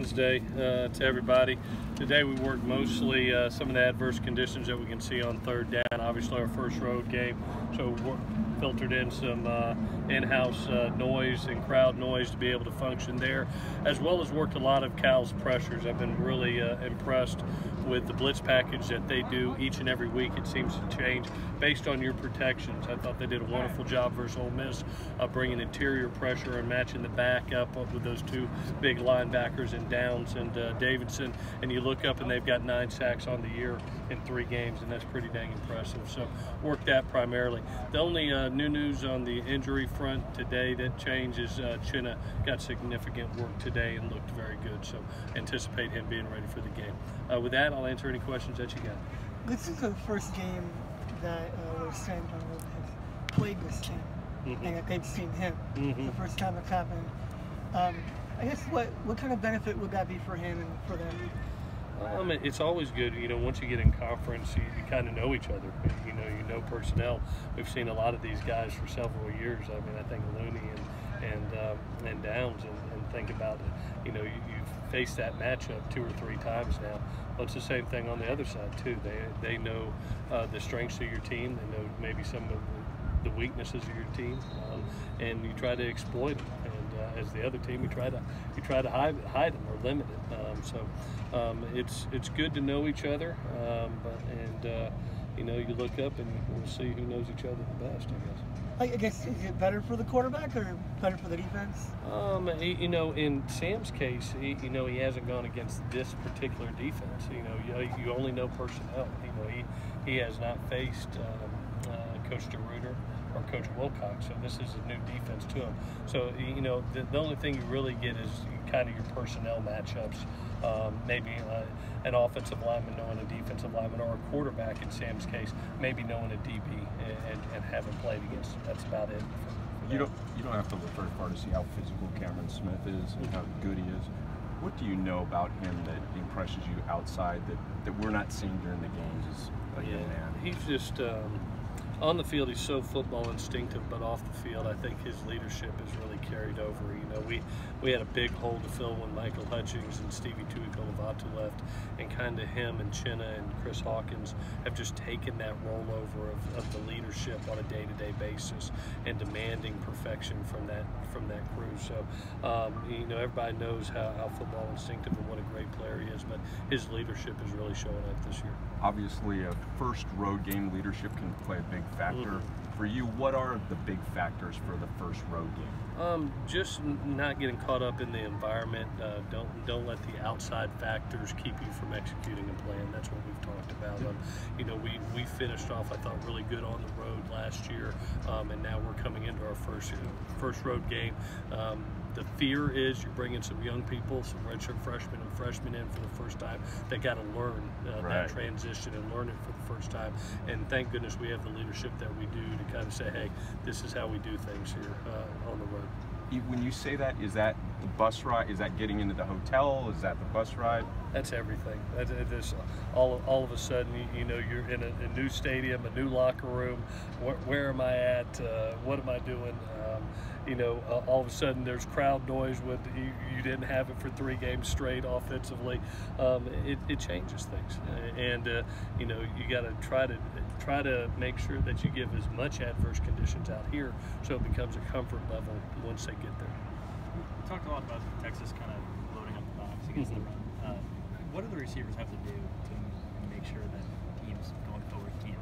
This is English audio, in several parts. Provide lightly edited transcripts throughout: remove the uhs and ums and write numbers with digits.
Wednesday to everybody. Today we worked mostly some of the adverse conditions that we can see on third down. Obviously our first road game, so we filtered in some in-house noise and crowd noise to be able to function there, as well as worked a lot of Cal's pressures. I've been really impressed with the blitz package that they do each and every week. It seems to change based on your protections. I thought they did a wonderful job versus Ole Miss of bringing interior pressure and matching the back up with those two big linebackers in Downs and Davidson, and you look up and they've got 9 sacks on the year in 3 games, and that's pretty dang impressive. So worked that primarily. The only new news on the injury front today that changes, Chinna got significant work today and looked very good, so anticipate him being ready for the game. With that, I'll answer any questions that you got. This is the first game that where Sam Darnold has played this team, and that they've seen him. The first time it's happened. I guess what kind of benefit would that be for him and for them? It's always good, you know, once you get in conference, you kind of know each other. You know personnel. We've seen a lot of these guys for several years. I mean, I think Looney and Downs, and think about it. You know, you've faced that matchup 2 or 3 times now. Well, it's the same thing on the other side too. They know the strengths of your team. They know maybe some of the weaknesses of your team, and you try to exploit them. And as the other team, you try to hide them or limit it. So it's good to know each other, you know, you look up and we'll see who knows each other the best, I guess. Is it better for the quarterback or better for the defense? You know, in Sam's case, he hasn't gone against this particular defense. You know, you only know personnel. You know, he has not faced Coach DeRuiter or Coach Wilcox, so this is a new defense to him. So, you know, the only thing you really get is kind of your personnel matchups. Maybe an offensive lineman knowing a defensive lineman, or a quarterback in Sam's case, maybe knowing a DB and having played against him. That's about it. You don't have to look very far to see how physical Cameron Smith is and how good he is. What do you know about him that impresses you outside that we're not seeing during the games as a young man? He's just on the field, he's so football instinctive, but off the field, I think his leadership is really carried over. You know, we had a big hole to fill when Michael Hutchings and Stevie Tuikolevatu left, and kind of him and Chinna and Chris Hawkins have just taken that rollover of the leadership on a day-to-day basis and demanding perfection from that crew. So, you know, everybody knows how football instinctive and what a great player he is, but his leadership is really showing up this year. Obviously, a first road game, leadership can play a big factor. For you, what are the big factors for the first road game? Just not getting caught up in the environment. Don't let the outside factors keep you from executing a plan. That's what we've talked about. You know, we finished off, I thought, really good on the road last year, and now we're coming into our first road game. The fear is you're bringing some young people, some redshirt freshmen and freshmen in for the first time. They got to learn that transition and learn it for the first time. And thank goodness we have the leadership that we do to kind of say, hey, this is how we do things here on the road. When you say that, is that the bus ride? Is that getting into the hotel? Is that the bus ride? That's everything. That's all of a sudden, you know, you're in a new stadium, a new locker room. Where am I at? What am I doing? You know, all of a sudden there's crowd noise when you didn't have it for 3 games straight offensively. It changes things, and you know, you got to try to make sure that you give as much adverse conditions out here so it becomes a comfort level once they get there. We talked a lot about Texas kind of loading up the box against the run. What do the receivers have to do to make sure that teams going forward can't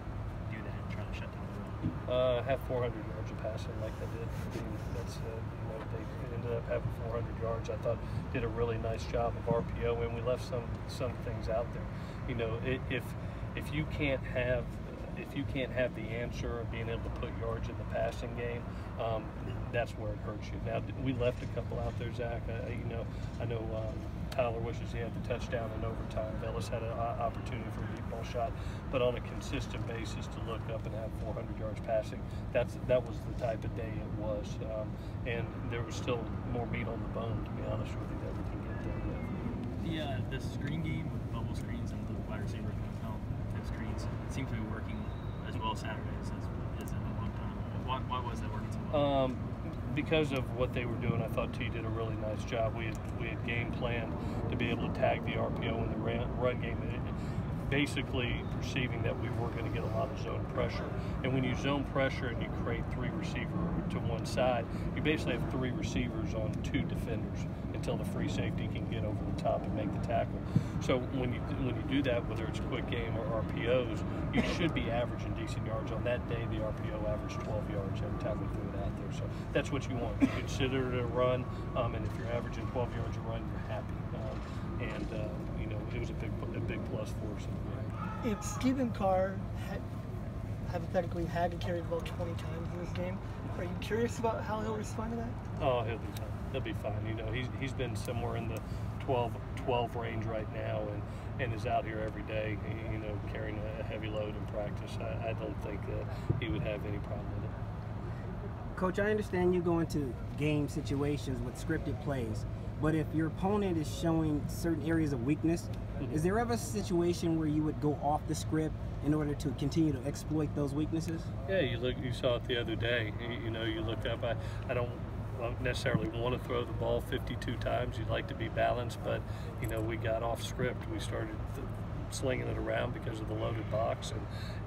do that and try to shut down the run? Have 400 yards of passing like they did. I mean, that's you know, they ended up having 400 yards. I thought did a really nice job of RPO, and we left some things out there. You know, if you can't have the answer of being able to put yards in the passing game, that's where it hurts you. Now, we left a couple out there, Zach. I know Tyler wishes he had the touchdown in overtime. Vellis had an opportunity for a deep ball shot, but on a consistent basis to look up and have 400 yards passing, that was the type of day it was. And there was still more meat on the bone, to be honest with you, that we can get there with. The screen game with bubble screens and the wide receiver type screens, it seemed to be working as well Saturdays as in a long time. Why was that working so well? because of what they were doing, I thought T did a really nice job. We had game planned to be able to tag the RPO in the run game. Basically perceiving that we were going to get a lot of zone pressure. And when you zone pressure and you create 3 receivers to one side, you basically have 3 receivers on 2 defenders until the free safety can get over the top and make the tackle. So when you do that, whether it's quick game or RPOs, you should be averaging decent yards. On that day, the RPO averaged 12 yards every time we threw it out there. So that's what you want. You consider it a run, and if you're averaging 12 yards a run, you're happy. You know, it was a big plus for us. If Stephen Carr hypothetically had to carry the ball 20 times in this game, are you curious about how he'll respond to that? Oh, he'll be fine. He'll be fine. You know, he's been somewhere in the 12 range right now, and is out here every day. You know, carrying a heavy load in practice. I don't think that he would have any problem with it. Coach, I understand you go into game situations with scripted plays, but if your opponent is showing certain areas of weakness, is there ever a situation where you would go off the script in order to continue to exploit those weaknesses? Yeah, you saw it the other day. You know, you look up. I don't necessarily want to throw the ball 52 times. You'd like to be balanced, but you know, we got off script. We started slinging it around because of the loaded box,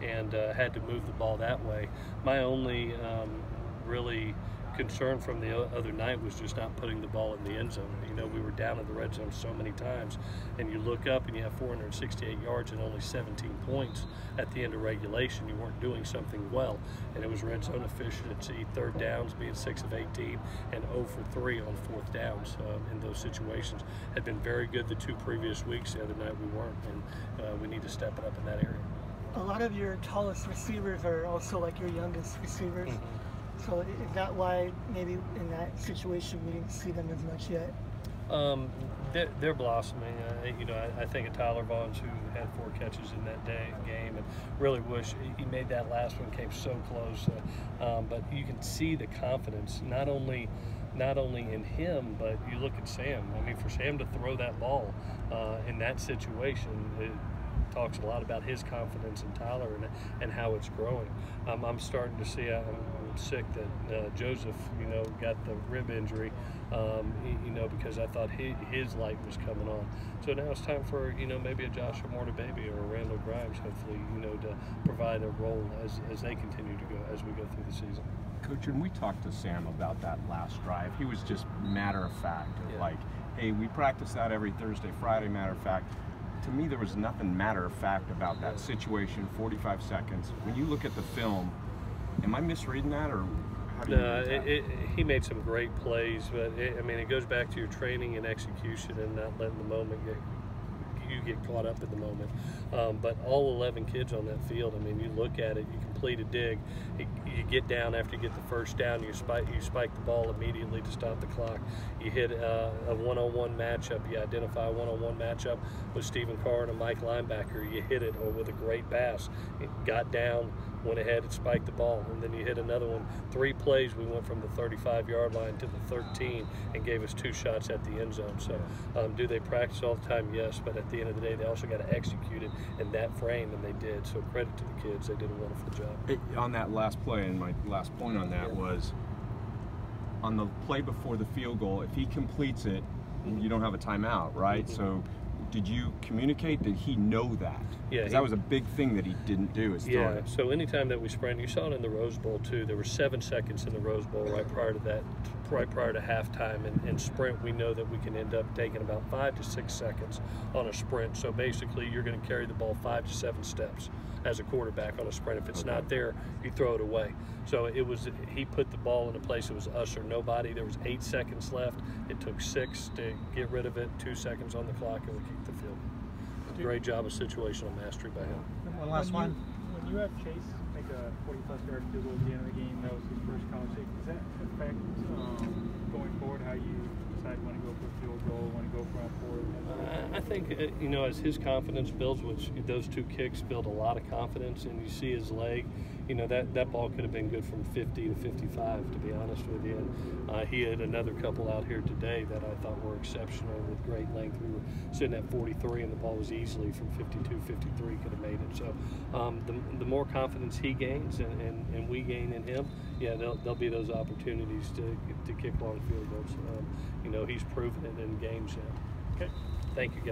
and had to move the ball that way. My only really concern from the other night was just not putting the ball in the end zone. You know, we were down in the red zone so many times, and you look up and you have 468 yards and only 17 points at the end of regulation. You weren't doing something well, and it was red zone efficiency, third downs being 6 of 18 and 0 for 3 on fourth downs in those situations. Had been very good the 2 previous weeks. The other night we weren't, and we need to step it up in that area. A lot of your tallest receivers are also like your youngest receivers. So is that why maybe in that situation we didn't see them as much yet? They're blossoming. You know, I think of Tyler Vaughns, who had 4 catches in that game, and really wish he made that last one, came so close. But you can see the confidence, not only in him, but you look at Sam. I mean, for Sam to throw that ball in that situation, it talks a lot about his confidence in Tyler and how it's growing. I'm starting to see. I'm sick that Joseph, you know, got the rib injury, you know, because I thought his light was coming on. So now it's time for, you know, maybe a Joshua Morta-Baby or a Randall Grimes, hopefully, you know, to provide a role as they continue to go, as we go through the season. Coach, when we talked to Sam about that last drive, he was just matter of fact, like, hey, we practice that every Thursday, Friday, matter of fact. To me, there was nothing matter of fact about that situation, 45 seconds. When you look at the film, am I misreading that, or how do you read that? He made some great plays, but I mean, it goes back to your training and execution and not letting the moment get caught up in the moment. But all 11 kids on that field, I mean, you look at it, you complete a dig, you get down after you get the first down, you spike the ball immediately to stop the clock. You hit a one-on-one matchup, you identify a one-on-one matchup with Stephen Carr and a Mike linebacker, you hit it, or with a great pass, it got down, went ahead and spiked the ball, and then you hit another one. 3 plays, we went from the 35-yard line to the 13 and gave us 2 shots at the end zone. So do they practice all the time? Yes, but at the end of the day, they also got to execute it in that frame, and they did. So credit to the kids. They did a wonderful job. On that last play, and my last point on that was, on the play before the field goal, if he completes it, you don't have a timeout, right? So did you communicate? Did he know that? Yeah, that was a big thing that he didn't do. Yeah. So anytime that we sprint, you saw it in the Rose Bowl too. There were 7 seconds in the Rose Bowl right prior to that, right prior to halftime. And in sprint, we know that we can end up taking about 5 to 6 seconds on a sprint. So basically, you're going to carry the ball 5 to 7 steps as a quarterback on a sprint. If it's not there, you throw it away. So it was, he put the ball in a place. It was us or nobody. There was 8 seconds left. It took 6 to get rid of it. 2 seconds on the clock, and we kicked the field. Great job of situational mastery by him. One last one. When you have Chase make a 40-plus yard field goal at the end of the game, that was his first college kick. Does that affect going forward how you decide when to go for a field goal, when to go for a forward? I think, you know, as his confidence builds, which those two kicks build a lot of confidence, and you see his leg, you know, that ball could have been good from 50 to 55, to be honest with you. And he had another couple out here today that I thought were exceptional with great length. We were sitting at 43, and the ball was easily from 52, 53 could have made it. So the more confidence he gains and we gain in him, yeah, there'll be those opportunities to kick long field goals. You know, he's proven it in games yet. Okay. Thank you, guys.